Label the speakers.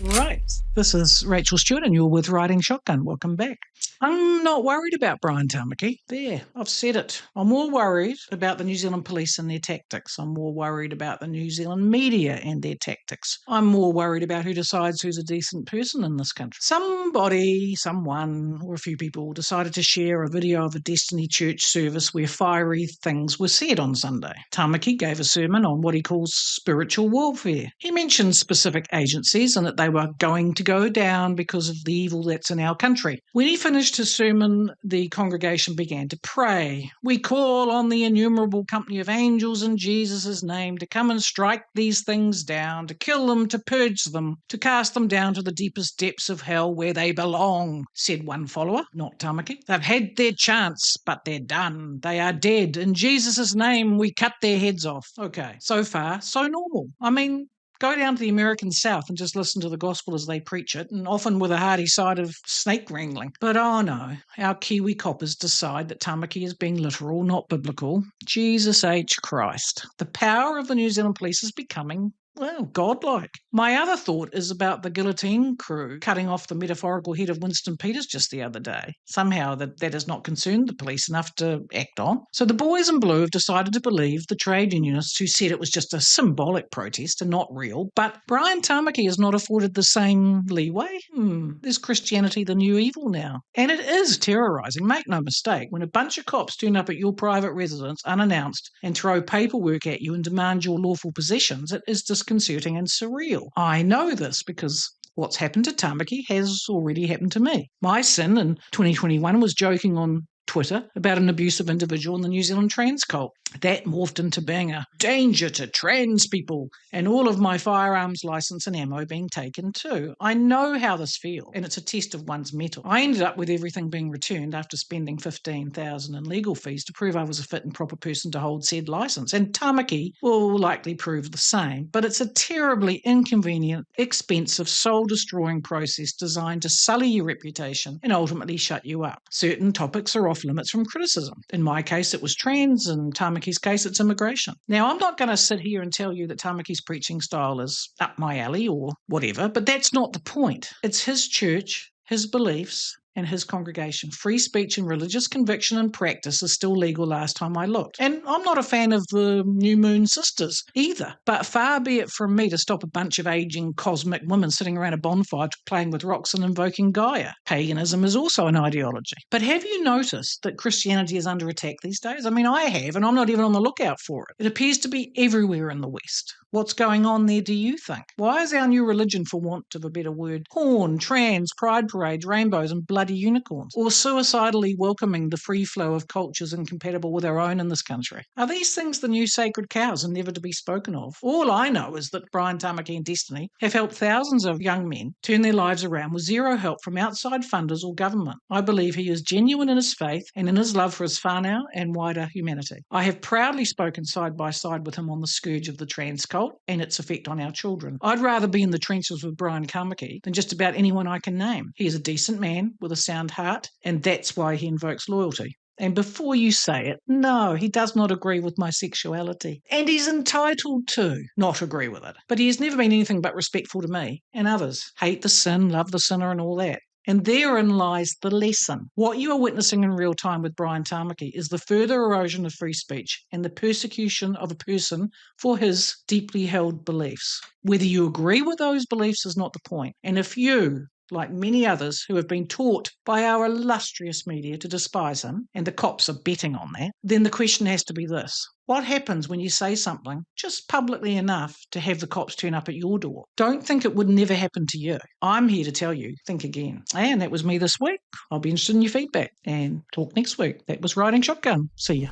Speaker 1: Right. This is Rachael Stewart, and you're with Riding Shotgun. Welcome back. I'm not worried about Brian Tamaki. There, I've said it. I'm more worried about the New Zealand police and their tactics. I'm more worried about the New Zealand media and their tactics. I'm more worried about who decides who's a decent person in this country. Somebody, someone, or a few people decided to share a video of a Destiny Church service where fiery things were said on Sunday. Tamaki gave a sermon on what he calls spiritual warfare. He mentioned specific agencies and that they were going to go down because of the evil that's in our country. When he finished his sermon, the congregation began to pray. We call on the innumerable company of angels in Jesus' name to come and strike these things down, to kill them, to purge them, to cast them down to the deepest depths of hell where they belong, said one follower, not Tamaki. They've had their chance, but they're done. They are dead. In Jesus' name, we cut their heads off. Okay, so far, so normal. I mean, go down to the American South and just listen to the gospel as they preach it, and often with a hearty side of snake wrangling. But oh no, our Kiwi coppers decide that Tamaki is being literal, not biblical. Jesus H. Christ. The power of the New Zealand police is becoming, well, godlike. My other thought is about the guillotine crew cutting off the metaphorical head of Winston Peters just the other day. Somehow that has not concerned the police enough to act on. So the boys in blue have decided to believe the trade unionists who said it was just a symbolic protest and not real. But Brian Tamaki is not afforded the same leeway. Is Christianity the new evil now? And it is terrorising, make no mistake. When a bunch of cops turn up at your private residence unannounced and throw paperwork at you and demand your lawful possessions, it is disconcerting and surreal. I know this because what's happened to Tamaki has already happened to me. My sin in 2021 was joking on Twitter about an abusive individual in the New Zealand trans cult. That morphed into being a danger to trans people, and all of my firearms license and ammo being taken too. I know how this feels, and it's a test of one's mettle. I ended up with everything being returned after spending $15,000 in legal fees to prove I was a fit and proper person to hold said license, and Tamaki will likely prove the same. But it's a terribly inconvenient, expensive, soul-destroying process designed to sully your reputation and ultimately shut you up. Certain topics are off limits from criticism. In my case, it was trans, and Tamaki's case, it's immigration. Now, I'm not going to sit here and tell you that Tamaki's preaching style is up my alley or whatever, but that's not the point. It's his church, his beliefs, and his congregation. Free speech and religious conviction and practice is still legal last time I looked. And I'm not a fan of the New Moon Sisters either, but far be it from me to stop a bunch of aging cosmic women sitting around a bonfire playing with rocks and invoking Gaia. Paganism is also an ideology. But have you noticed that Christianity is under attack these days? I mean, I have, and I'm not even on the lookout for it. It appears to be everywhere in the West. What's going on there, do you think? Why is our new religion, for want of a better word, porn, trans, pride parades, rainbows, and bloody unicorns? Or suicidally welcoming the free flow of cultures incompatible with our own in this country? Are these things the new sacred cows and never to be spoken of? All I know is that Brian Tamaki and Destiny have helped thousands of young men turn their lives around with zero help from outside funders or government. I believe he is genuine in his faith and in his love for his whānau and wider humanity. I have proudly spoken side by side with him on the scourge of the trans cult and its effect on our children. I'd rather be in the trenches with Brian Tamaki than just about anyone I can name. He is a decent man with a sound heart, and that's why he invokes loyalty. And before you say it, no, he does not agree with my sexuality. And he's entitled to not agree with it. But he has never been anything but respectful to me and others. Hate the sin, love the sinner, and all that. And therein lies the lesson. What you are witnessing in real time with Brian Tamaki is the further erosion of free speech and the persecution of a person for his deeply held beliefs. Whether you agree with those beliefs is not the point. And if you, like many others who have been taught by our illustrious media to despise him, and the cops are betting on that, then the question has to be this. What happens when you say something just publicly enough to have the cops turn up at your door? Don't think it would never happen to you. I'm here to tell you, think again. And that was me this week. I'll be interested in your feedback and talk next week. That was Riding Shotgun. See ya.